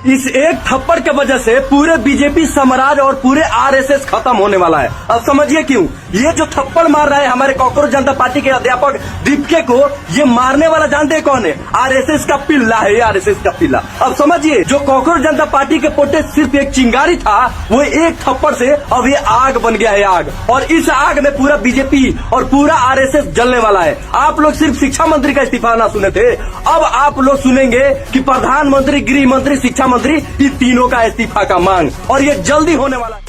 इस एक थप्पड़ के वजह से पूरे बीजेपी साम्राज्य और पूरे आरएसएस खत्म होने वाला है। अब समझिए क्यों। ये जो थप्पड़ मार रहा है हमारे कॉकरोच जनता पार्टी के अध्यापक दीपके को, ये मारने वाला जानते हैं कौन है? आरएसएस का पिल्ला है, आरएसएस का पिल्ला। अब समझिए, जो कॉकरोच जनता पार्टी के पोटे सिर्फ एक चिंगारी था, वो एक थप्पड़ से अब ये आग बन गया है, आग। और इस आग में पूरा बीजेपी और पूरा आरएसएस जलने वाला है। आप लोग सिर्फ शिक्षा मंत्री का इस्तीफा ना सुने थे, अब आप लोग सुनेंगे कि प्रधानमंत्री, गृह मंत्री, शिक्षा मंत्री, इन तीनों का इस्तीफा का मांग, और ये जल्दी होने वाला है।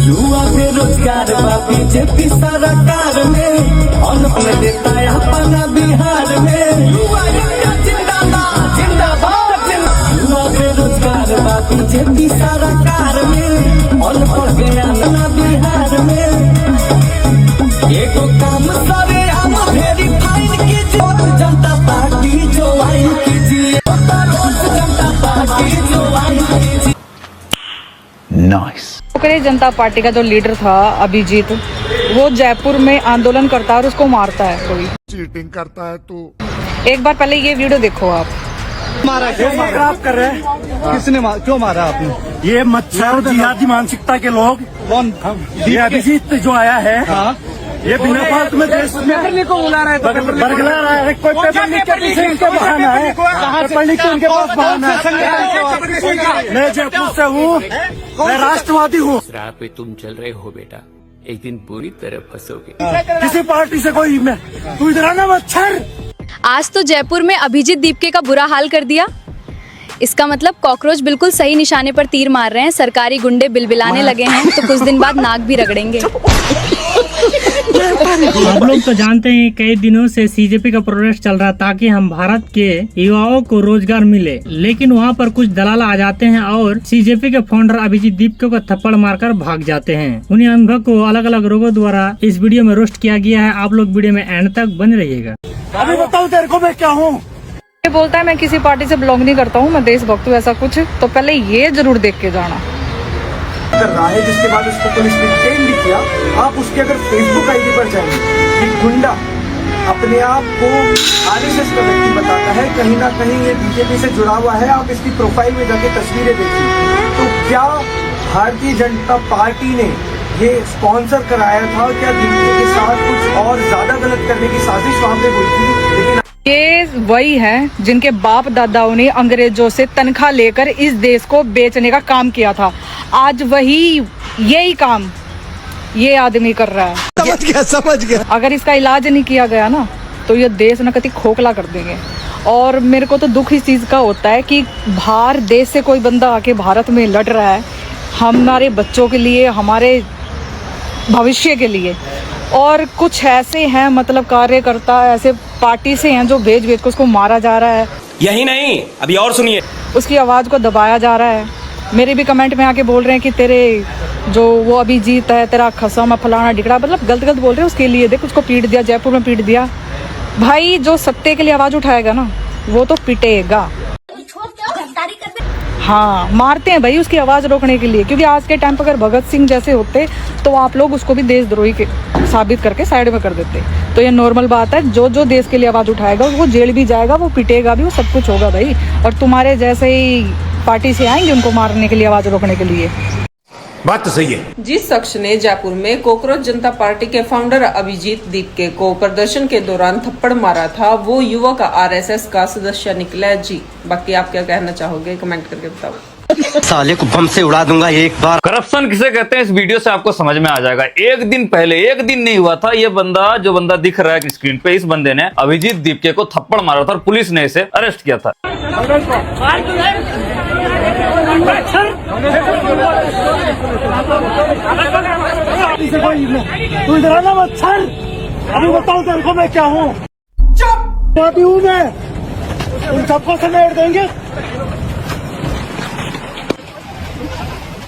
युवा बेरोजगार बीजेपी सरकार में और देता है अपना बिहार में। युवा जिंदाबाद जिंदाबाद। युवा बेरोजगार बीजेपी सरकार में और बढ़ गया अपना बिहार में। एक काम सरे हम वेरीफाइड कीजिए, जनता पार्टी जो आई कीजिए, जनता पार्टी जो आई कीजिए। नाइस। कांग्रेस जनता पार्टी का जो लीडर था अभिजीत, वो जयपुर में आंदोलन करता है और उसको मारता है कोई। चीटिंग करता है तो एक बार पहले ये वीडियो देखो आप। मारा क्यों खराब कर रहे हैं? किसने क्यों मारा आपने? ये मच्छर जिहादी मानसिकता के लोग। कौन? ये अभिजीत जो आया है, ये बिना फालतू में देश में को बुला रहा है, बरगला रहा है। कोई पेपर लीक के पीछे इनका बहाना है, पेपर लीक उनके पास बहाना है। मैं जयपुर से हूँ, मैं राष्ट्रवादी हूँ। राह पे तुम चल रहे हो बेटा, एक दिन पूरी तरह फंसोगे। किसी पार्टी से कोई मैं, तू इधर आना मच्छर। आज तो जयपुर में अभिजीत दीपके का बुरा हाल कर दिया। इसका मतलब कॉकरोच बिल्कुल सही निशाने पर तीर मार रहे हैं। सरकारी गुंडे बिलबिलाने लगे हैं तो कुछ दिन बाद नाक भी रगड़ेंगे। आप लोग तो जानते हैं कई दिनों से सीजेपी का प्रोटेस्ट चल रहा ताकि हम भारत के युवाओं को रोजगार मिले, लेकिन वहाँ पर कुछ दलाल आ जाते हैं और सीजेपी के फाउंडर अभिजीत दीपके को थप्पड़ मारकर भाग जाते हैं। उन्हें अनुभव को अलग अलग लोगों द्वारा इस वीडियो में रोस्ट किया गया है। आप लोग वीडियो में एंड तक बने रहिएगा। अभी बताओ तेरे को मैं क्या हूँ। ये बोलता है मैं किसी पार्टी से बिलोंग नहीं करता हूँ, मैं देशभक्त हूँ, ऐसा कुछ। तो पहले ये जरूर देख के जाना। कर रहा है, जिसके बाद उसको पुलिस ने डिटेन भी किया। आप उसके अगर फेसबुक आईडी पर जाएंगे, ये गुंडा अपने आप को आरएसएस का व्यक्ति बताता है, कहीं ना कहीं ये बीजेपी से जुड़ा हुआ है। आप इसकी प्रोफाइल में जाके तस्वीरें देखिए, तो क्या भारतीय जनता पार्टी ने ये स्पॉन्सर कराया था? क्या दीपके के साथ कुछ और ज्यादा गलत करने की साजिश वहाँ पे हुई थी? लेकिन ये वही है जिनके बाप दादाओं ने अंग्रेजों से तनख्वाह लेकर इस देश को बेचने का काम किया था। आज वही यही काम ये आदमी कर रहा है। समझ गया। अगर इसका इलाज नहीं किया गया ना, तो ये देश न कति खोखला कर देंगे। और मेरे को तो दुख इस चीज का होता है कि बाहर देश से कोई बंदा आके भारत में लड़ रहा है हमारे बच्चों के लिए, हमारे भविष्य के लिए। और कुछ ऐसे हैं, मतलब कार्यकर्ता ऐसे पार्टी से हैं जो भेज भेज को उसको मारा जा रहा है। यही नहीं, अभी और सुनिए। उसकी आवाज को दबाया जा रहा है। मेरे भी कमेंट में आके बोल रहे हैं कि तेरे जो वो अभिजीत है, तेरा खसम है, फलाना ढिकड़ा, मतलब गलत गलत बोल रहे हैं उसके लिए। देख, उसको पीट दिया, जयपुर में पीट दिया। भाई जो सत्य के लिए आवाज उठाएगा ना, वो तो पिटेगा। हाँ, मारते हैं भाई उसकी आवाज रोकने के लिए, क्योंकि आज के टाइम पर अगर भगत सिंह जैसे होते तो आप लोग उसको भी देशद्रोही के साबित करके साइड में कर देते। तो ये नॉर्मल बात है, जो जो देश के लिए आवाज उठाएगा वो जेल भी जाएगा, वो पिटेगा भी, वो सब कुछ होगा भाई। और तुम्हारे जैसे ही पार्टी से आएंगे उनको मारने के लिए, आवाज रोकने के लिए। बात तो सही है। जिस शख्स ने जयपुर में कॉकरोच जनता पार्टी के फाउंडर अभिजीत दीपके को प्रदर्शन के दौरान थप्पड़ मारा था, वो युवक आरएसएस का सदस्य निकला जी। बाकी आप क्या कहना चाहोगे, कमेंट करके बताओ। साले को बम से उड़ा दूंगा एक बार। करप्शन किसे कहते हैं इस वीडियो से आपको समझ में आ जाएगा। एक दिन पहले, एक दिन नहीं हुआ था, ये बंदा जो बंदा दिख रहा है स्क्रीन पे, इस बंदे ने अभिजीत दीपके को थप्पड़ मारा था और पुलिस ने इसे अरेस्ट किया था। तू इधर आना मच्छर। अभी बताओ तेरे को मैं क्या हूँ। चुप हूँ मैं, उन सबको समेट देंगे।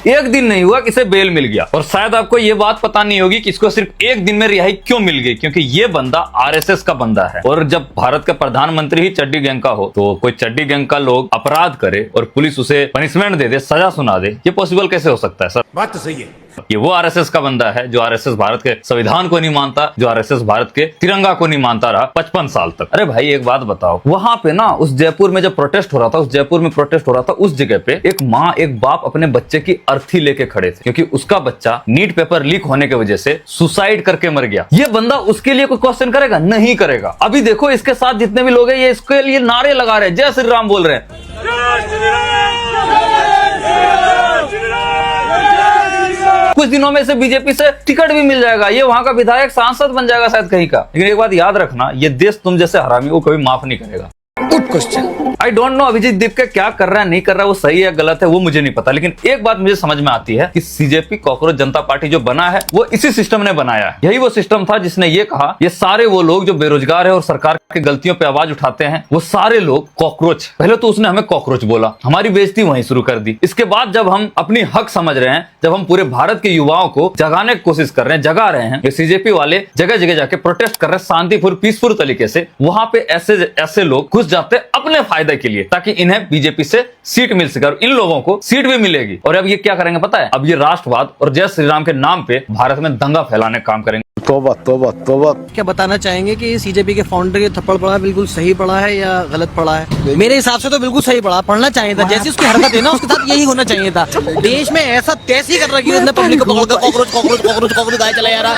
एक दिन नहीं हुआ कि इसे बेल मिल गया। और शायद आपको ये बात पता नहीं होगी कि इसको सिर्फ एक दिन में रिहाई क्यों मिल गई, क्योंकि ये बंदा आरएसएस का बंदा है। और जब भारत का प्रधानमंत्री ही चड्डी गैंग का हो, तो कोई चड्डी गैंग का लोग अपराध करे और पुलिस उसे पनिशमेंट दे दे, सजा सुना दे, ये पॉसिबल कैसे हो सकता है सर? बात तो सही है। ये वो आरएसएस का बंदा है जो आरएसएस भारत के संविधान को नहीं मानता, जो आरएसएस भारत के तिरंगा को नहीं मानता रहा 55 साल तक। अरे भाई एक बात बताओ, वहां पे ना उस जयपुर में जब प्रोटेस्ट हो रहा था, उस जगह पे एक माँ एक बाप अपने बच्चे की अर्थी लेके खड़े थे, क्योंकि उसका बच्चा नीट पेपर लीक होने की वजह से सुसाइड करके मर गया। ये बंदा उसके लिए कोई क्वेश्चन करेगा? नहीं करेगा। अभी देखो इसके साथ जितने भी लोग हैं ये इसके लिए नारे लगा रहे हैं, जय श्री राम बोल रहे हैं। कुछ दिनों में से बीजेपी से टिकट भी मिल जाएगा, ये वहां का विधायक सांसद बन जाएगा शायद कहीं का। लेकिन एक बात याद रखना, ये देश तुम जैसे हरामी को कभी माफ नहीं करेगा। Good question. I don't know Abhijit दीपके क्या कर रहा है, नहीं कर रहा है, वो सही है गलत है वो मुझे नहीं पता, लेकिन एक बात मुझे समझ में आती है कि सीजेपी कॉकरोच जनता पार्टी जो बना है वो इसी सिस्टम ने बनाया है। यही वो सिस्टम था जिसने ये कहा ये सारे वो लोग जो बेरोजगार है और सरकार की गलतियों पे आवाज उठाते हैं वो सारे लोग कॉकरोच। पहले तो उसने हमें कॉकरोच बोला, हमारी बेइज्जती वहीं शुरू कर दी। इसके बाद जब हम अपनी हक समझ रहे हैं, जब हम पूरे भारत के युवाओं को जगाने की कोशिश कर रहे हैं, जगा रहे हैं, ये सीजेपी वाले जगह जगह जाके प्रोटेस्ट कर रहे हैं शांतिपूर्ण पीसफुल तरीके से, वहां पे ऐसे लोग घुस जाते अपने फायदे के लिए ताकि इन्हें बीजेपी से सीट मिल सके और इन लोगों को सीट भी मिलेगी। और अब ये क्या करेंगे पता है? अब ये राष्ट्रवाद और जय श्री राम के नाम पे भारत में दंगा फैलाने का काम करेंगे। तौबा तौबा तौबा। क्या बताना चाहेंगे कि सीजेपी के फाउंडर के थप्पड़ पड़ा बिल्कुल सही पड़ा है या गलत पड़ा है? मेरे हिसाब से तो बिल्कुल सही पड़ा, पढ़ना चाहिए था। जैसी उसकी हरकत है ना उसके साथ यही होना चाहिए था। देश में ऐसा तैसी कर रखी है पब्लिक को पकड़ कॉकरोच गाय चला जा रहा।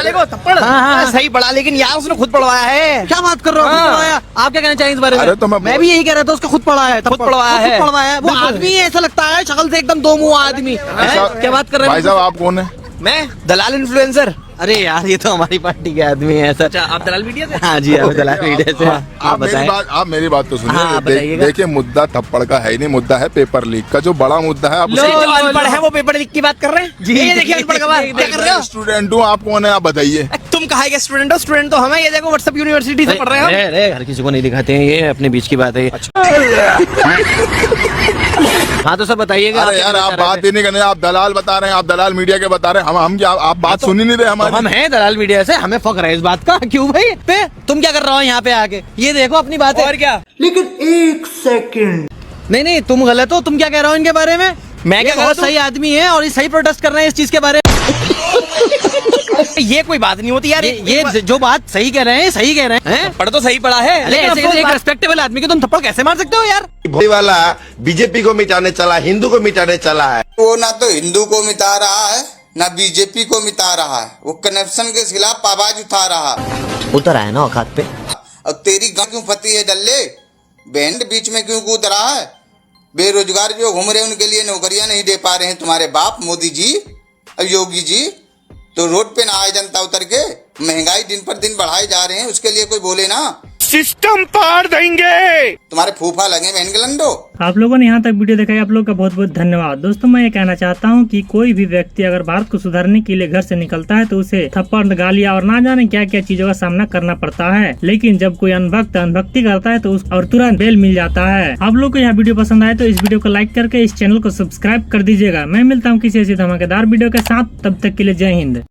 हाँ सही पड़ा, लेकिन यार उसने खुद पढ़वाया है। क्या बात कर रहे हो? आप क्या कहना चाहिए इस बारे में? मैं भी यही कह रहा था, उसका खुद पढ़ाया है, खुद पढ़वाया है। वो आदमी ऐसा लगता है शक्ल से एकदम दो मुंह आदमी। क्या बात कर रहे हैं भाई साहब? आप कौन है? मैं दलाल इन्फ्लुएंसर। अरे यार ये तो हमारी पार्टी के आदमी है सर। आप दलाल मीडिया से? हाँ जी आप दलाल मीडिया से। आप मेरी बात तो सुनिए। देखिए मुद्दा थप्पड़ का है ही नहीं, मुद्दा है पेपर लीक का। जो बड़ा मुद्दा है अनपढ़ है वो पेपर लीक की बात कर रहे हैं जी। ये देखिए अनपढ़ का बात क्या कर रहे हो? स्टूडेंट हूँ, आप कौन है आप बताइए? तुम कहा के स्टूडेंट हो? स्टूडेंट तो हमें, ये देखो व्हाट्सएप यूनिवर्सिटी से पढ़ रहे हो। हर किसी को नहीं दिखाते हैं, ये अपने बीच की बात है। हाँ तो सर बताइएगा। अरे यार आप बात ही नहीं करने, आप दलाल बता रहे हैं, आप दलाल मीडिया के बता रहे हैं। हम क्या आप बात सुन ही नहीं रहे हमारी? हम हैं दलाल मीडिया से, हमें फक्र है इस बात का। क्यों भाई पे तुम क्या कर रहे हो यहाँ पे आके? ये देखो अपनी बात है और क्या। लेकिन एक सेकंड, नहीं तुम गलत हो। तुम क्या कह रहे हो इनके बारे में? मैं क्या बहुत सही आदमी है और ये सही प्रोटेस्ट कर रहे हैं इस चीज के बारे में। ये कोई बात नहीं होती यार, ये जो बात सही कह रहे हैं सही कह रहे हैं। पढ़ तो सही पढ़ा है, लेकिन एक रेस्पेक्टेबल आदमी को तुम थप्पड़ कैसे मार सकते हो यार? वाला बीजेपी को मिटाने चला, हिंदू को मिटाने चला है। वो ना तो हिंदू को मिटा रहा है ना बीजेपी को मिटा रहा है, वो करप्शन के खिलाफ आवाज उठा रहा है। उतर आया ना औकात पे। अब तेरी गांव क्यों फटी है डल्ले? बैंड बीच में क्यों कूद रहा है? बेरोजगार जो घूम रहे हैं उनके लिए नौकरियां नहीं दे पा रहे हैं तुम्हारे बाप मोदी जी और योगी जी। तो रोड पे ना आए जनता उतर के, महंगाई दिन पर दिन बढ़ाए जा रहे हैं, उसके लिए कोई बोले ना सिस्टम पार देंगे। तुम्हारे फूफा लगे बहन के लंडो। आप लोगों ने यहाँ तक वीडियो देखा है, आप लोगों का बहुत बहुत धन्यवाद। दोस्तों मैं ये कहना चाहता हूँ कि कोई भी व्यक्ति अगर भारत को सुधारने के लिए घर से निकलता है तो उसे थप्पड़, गालियाँ और ना जाने क्या क्या चीजों का सामना करना पड़ता है। लेकिन जब कोई अनभक्ति करता है तो और तुरंत बेल मिल जाता है। आप लोग को यह वीडियो पसंद आए तो इस वीडियो को लाइक करके इस चैनल को सब्सक्राइब कर दीजिएगा। मैं मिलता हूँ किसी ऐसी धमाकेदार वीडियो के साथ, तब तक के लिए जय हिंद।